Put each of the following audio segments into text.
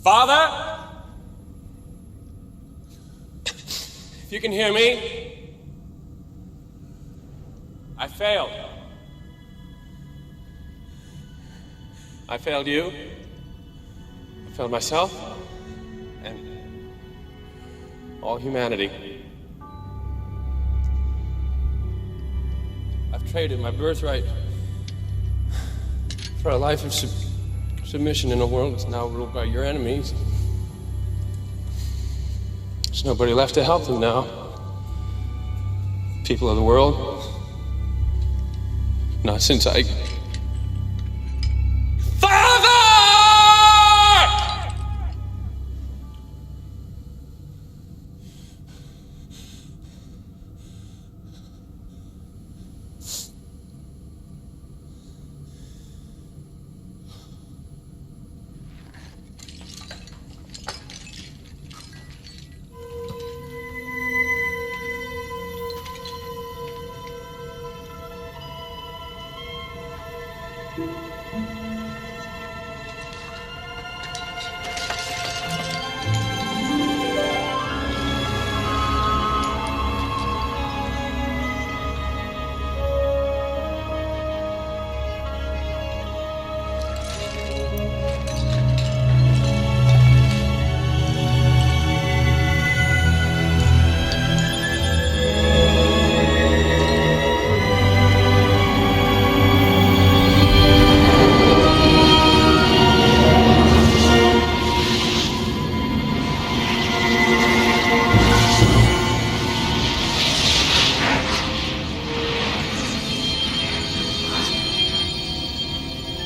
Father? If you can hear me, I failed. I failed you. I failed myself. And all humanity. I've traded my birthright for a life of submission in a world that's now ruled by your enemies. There's nobody left to help them now. People of the world. Not since I... Father!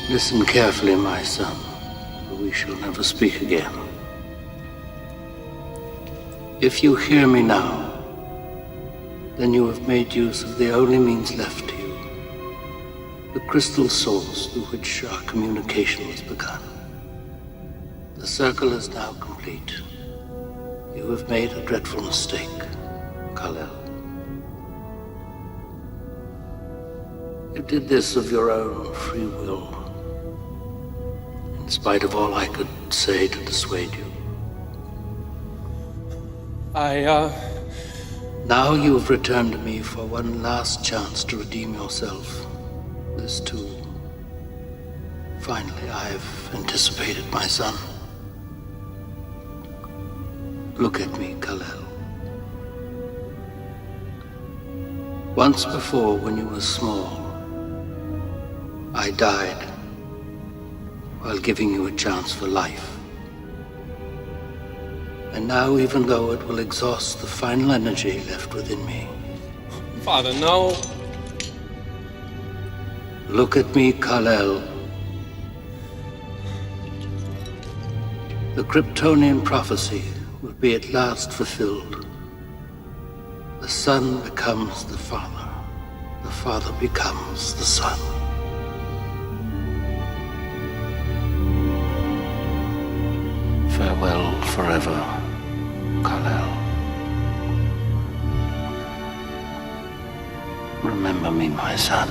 Listen carefully, my son, for we shall never speak again. If you hear me now, then you have made use of the only means left to you, the crystal source through which our communication was begun. The circle is now complete. You have made a dreadful mistake, Kal-El. You did this of your own free will, in spite of all I could say to dissuade you. Now you have returned to me for one last chance to redeem yourself. This too. Finally, I've anticipated my son. Look at me, Kal-El. Once before, when you were small, I died while giving you a chance for life. And now, even though it will exhaust the final energy left within me... Father, no. Look at me, Kal-El. The Kryptonian prophecy will be at last fulfilled. The son becomes the father becomes the son. Farewell forever, Kal-El. Remember me, my son.